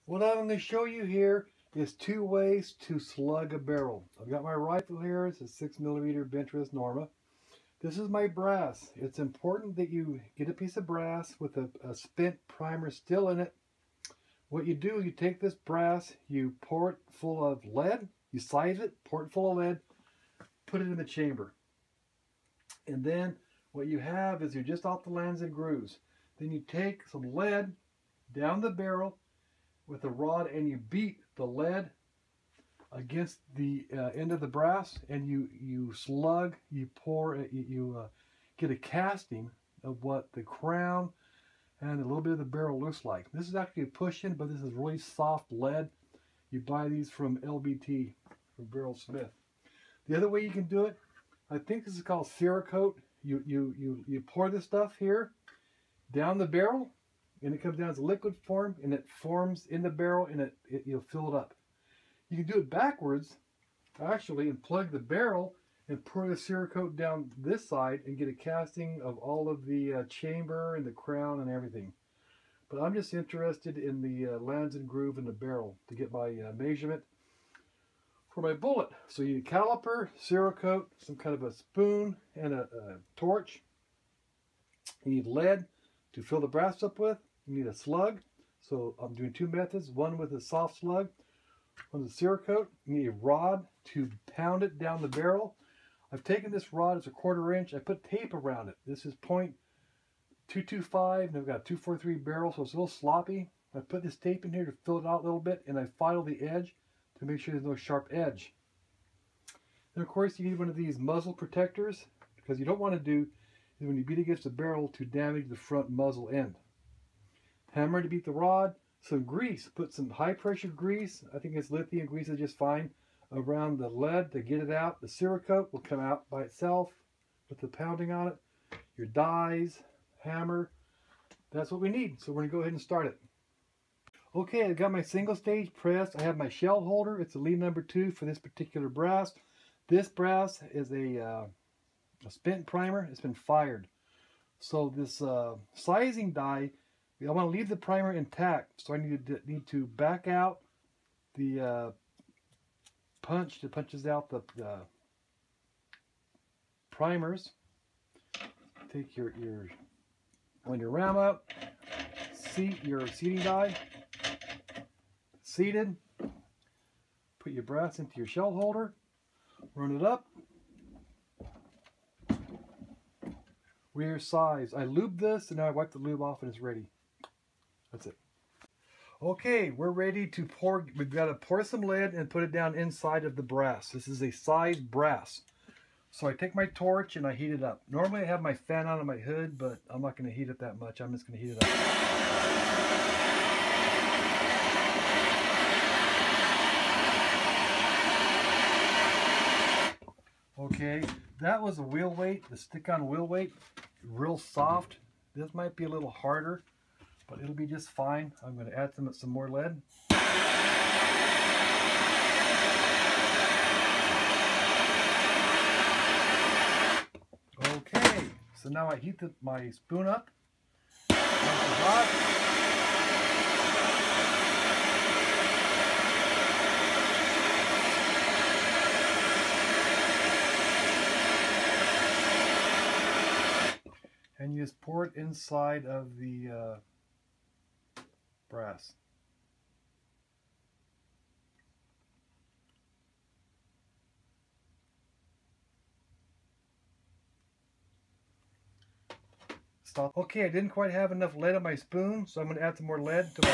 What I'm going to show you here is 2 ways to slug a barrel. I've got my rifle here. It's a 6mm Ventress Norma. This is my brass. It's important that you get a piece of brass with a spent primer still in it. What you do, you take this brass, you pour it full of lead, you size it, pour it full of lead, put it in the chamber. And then what you have is you're just off the lands and grooves. Then you take some lead down the barrel with a rod and you beat the lead against the end of the brass, and you slug, you pour, you get a casting of what the crown and a little bit of the barrel looks like. This is actually a push-in, but this is really soft lead. You buy these from LBT, from Barrel Smith. The other way you can do it, I think this is called Creocoat. You pour this stuff here down the barrel, and it comes down as a liquid form, and it forms in the barrel, and you'll fill it up. You can do it backwards, actually, and plug the barrel and pour the Creocoat down this side and get a casting of all of the chamber and the crown and everything. But I'm just interested in the lands and groove in the barrel to get my measurement for my bullet. So you need a caliper, Creocoat, some kind of a spoon, and a torch. You need lead to fill the brass up with. You need a slug. So I'm doing 2 methods, one with a soft slug, one with a Creocoat. You need a rod to pound it down the barrel. I've taken this rod, it's a 1/4 inch. I put tape around it. This is .225, and I've got a 243 barrel, so it's a little sloppy. I put this tape in here to fill it out a little bit, and I file the edge to make sure there's no sharp edge. And of course, you need one of these muzzle protectors, because you don't want to do is when you beat against the barrel to damage the front muzzle end. Hammer to beat the rod. Some grease. Put some high pressure grease. I think it's lithium grease is just fine around the lead to get it out. The Creocoat will come out by itself with the pounding on it. Your dies, hammer. That's what we need. So we're going to go ahead and start it. Okay, I've got my single stage pressed. I have my shell holder. It's a lead number 2 for this particular brass. This brass is a spent primer. It's been fired. So this sizing die, I want to leave the primer intact. So I need to back out the punch that punches out the primers. Take your when you ram up, seat your seating die, seated, put your brass into your shell holder, run it up. Rear size. I lube this, and now I wipe the lube off and it's ready. That's it. Okay, we're ready to pour. We've got to pour some lead and put it down inside of the brass. This is a sized brass. So I take my torch and I heat it up. Normally I have my fan on my hood, but I'm not going to heat it that much. I'm just going to heat it up. Okay, that was a wheel weight, the stick-on wheel weight. Real soft. This might be a little harder, but it'll be just fine. I'm going to add some more lead. Okay, so now I heat my spoon up. Nice and hot. And you just pour it inside of the brass. Stop. Okay, I didn't quite have enough lead on my spoon, so I'm going to add some more lead to my...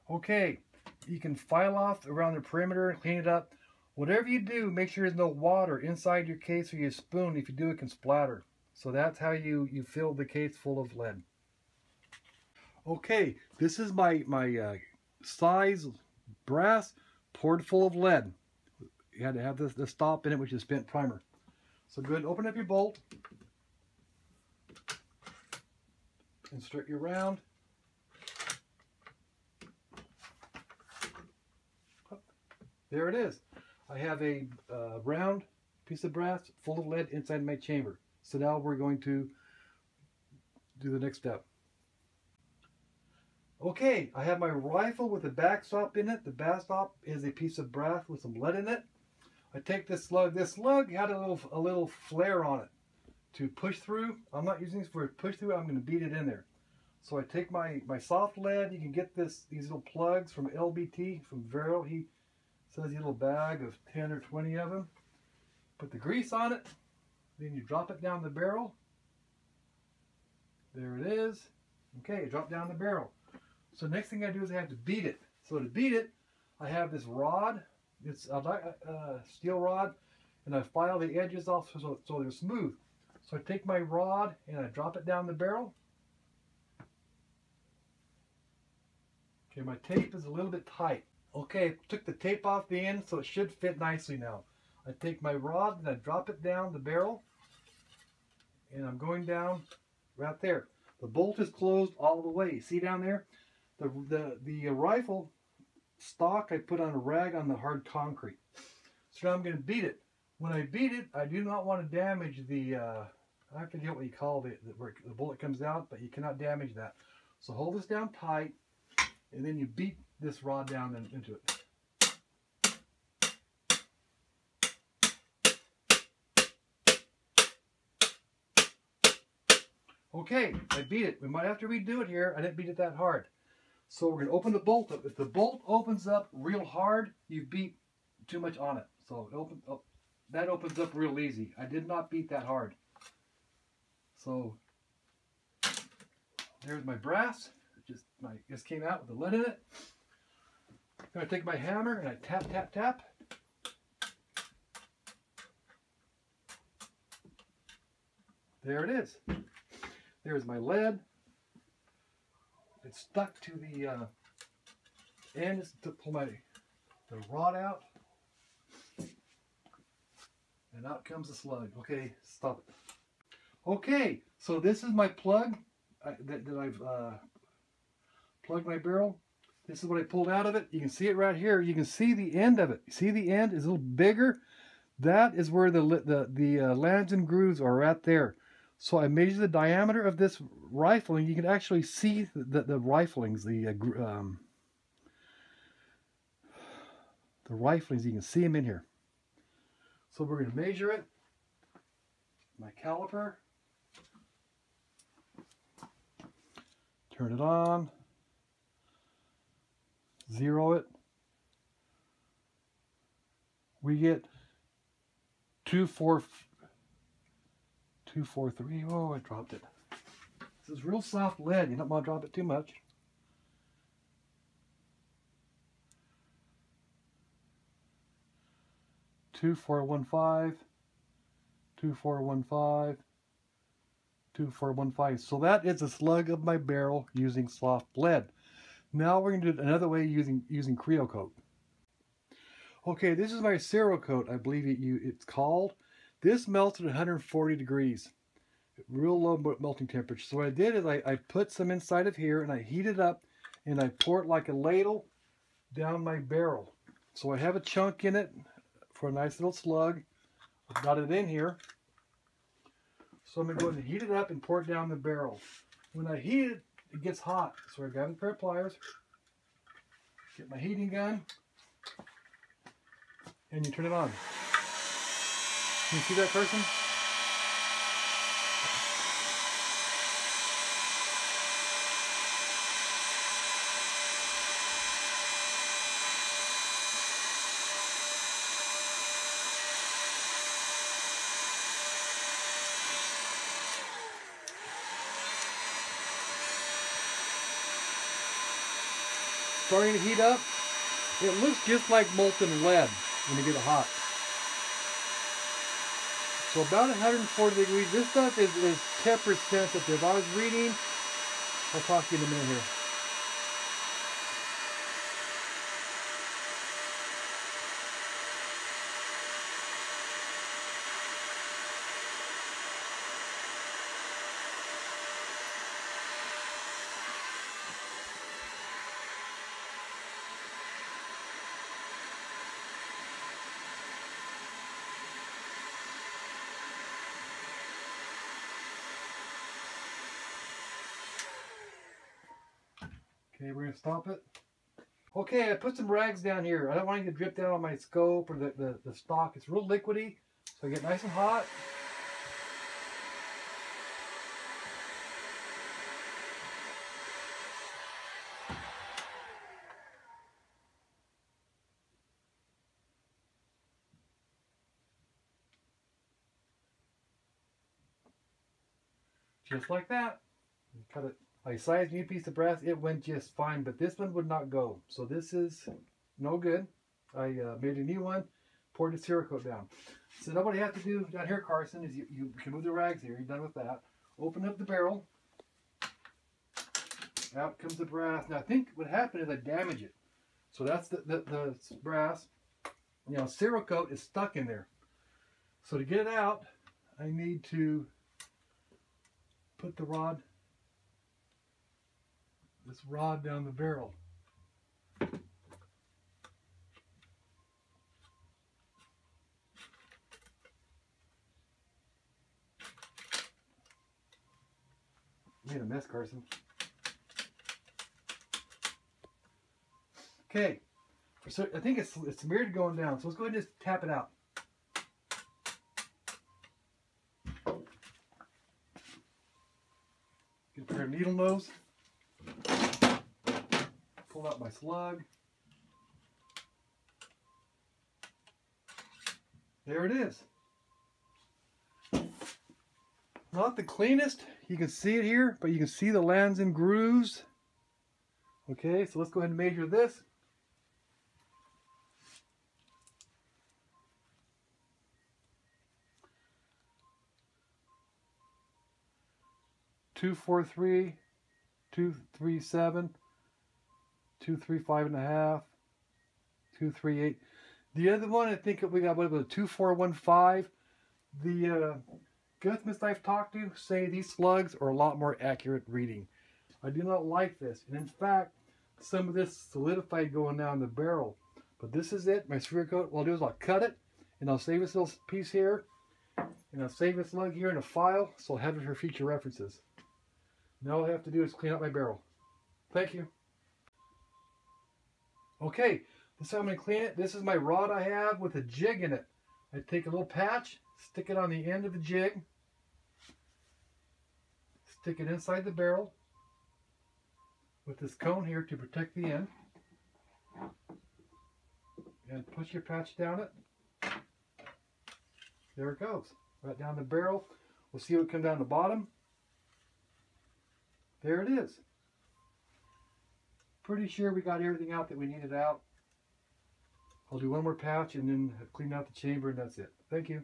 Okay, you can file off around the perimeter and clean it up. Whatever you do, make sure there's no water inside your case or your spoon. If you do, it can splatter. So that's how you fill the case full of lead. Okay, this is my size brass poured full of lead. You had to have this stop in it, which is spent primer. So go ahead and open up your bolt. Insert your round. There it is. I have a round piece of brass full of lead inside my chamber. So now we're going to do the next step. Okay, I have my rifle with a backstop in it. The backstop is a piece of brass with some lead in it. I take this slug. This slug had a little flare on it to push through. I'm not using this for a push through. I'm going to beat it in there. So I take my soft lead. You can get these little plugs from LBT, from Vero. He sells you a little bag of 10 or 20 of them. Put the grease on it. Then you drop it down the barrel. There it is. Okay, drop down the barrel. So next thing I do is I have to beat it. So to beat it, I have this rod. It's a steel rod, and I file the edges off so they're smooth. So I take my rod and I drop it down the barrel. Okay, my tape is a little bit tight. Okay, took the tape off the end, so it should fit nicely now. I take my rod and I drop it down the barrel, and I'm going down right there. The bolt is closed all the way. See down there? The rifle stock I put on a rag on the hard concrete. So now I'm going to beat it. When I beat it, I do not want to damage the, I forget what you call where the bullet comes out, but you cannot damage that. So hold this down tight, and then you beat this rod down into it. Okay, I beat it. We might have to redo it here. I didn't beat it that hard. So we're going to open the bolt up. If the bolt opens up real hard, you beat too much on it. So that opens up real easy. I did not beat that hard. So there's my brass. It just came out with the lead in it. I'm going to take my hammer and I tap, tap, tap. There it is. There's my lead. It's stuck to the end. It's to pull the rod out. And out comes the slug. Okay, stop it. Okay, so this is my plug that I've plugged my barrel. This is what I pulled out of it. You can see it right here. You can see the end of it. See the end is a little bigger. That is where the lands and grooves are right there. So I measured the diameter of this rifling. You can actually see the riflings, the riflings. You can see them in here. So we're going to measure it. My caliper. Turn it on. Zero it. We get 243. Oh, I dropped it. This is real soft lead. You don't want to drop it too much. Two, 415, 2415, 2415. So that is a slug of my barrel using soft lead. Now we're going to do it another way using Creocoat. Okay, this is my Creocoat, I believe it's called. This melts at 140 degrees. Real low melting temperature. So what I did is I put some inside of here and I heat it up and I pour it like a ladle down my barrel. So I have a chunk in it for a nice little slug. I've got it in here. So I'm going to go ahead and heat it up and pour it down the barrel. When I heat it, it gets hot. So I grab a pair of pliers, get my heating gun, and you turn it on. Can you see that, Carson? Starting to heat up. It looks just like molten lead when you get it hot. So about 140 degrees. This stuff is temperature sensitive. I was reading. I'll talk to you in a minute here. Okay, we're going to stop it. Okay, I put some rags down here. I don't want it to drip down on my scope or the stock. It's real liquidy, so I get nice and hot. Just like that. Cut it. I sized a new piece of brass. It went just fine, but this one would not go. So this is no good. I made a new one, poured the Creocoat down. So now what you have to do down here, Carson, is you can move the rags here. You're done with that. Open up the barrel. Out comes the brass. Now I think what happened is I damaged it. So that's the brass. You know, Creocoat is stuck in there. So to get it out, I need to put the rod, this rod down the barrel. Made a mess, Carson. Okay, so I think it's smeared going down, so let's go ahead and just tap it out. Get a pair of needle nose. Pull out my slug. There it is. Not the cleanest, you can see it here, but you can see the lands and grooves. Okay, so let's go ahead and measure this. Two, 4, 3, 2, 3, 7, 2, 3, 5.5, 2, 3, 8. The other one, I think we got what was 2, 4, 1, 5. The gunsmiths I've talked to say these slugs are a lot more accurate reading. I do not like this, and in fact, some of this solidified going down the barrel. But this is it. My Creocoat. What I'll do is I'll cut it, and I'll save this little piece here, and I'll save this slug here in a file, so I'll have it for future references. Now all I have to do is clean up my barrel. Thank you. Okay, this is how I'm going to clean it. This is my rod I have with a jig in it. I take a little patch, stick it on the end of the jig, stick it inside the barrel with this cone here to protect the end, and push your patch down it. There it goes. Right down the barrel. We'll see what comes down the bottom. There it is. Pretty sure we got everything out that we needed out. I'll do one more patch and then clean out the chamber, and that's it. Thank you.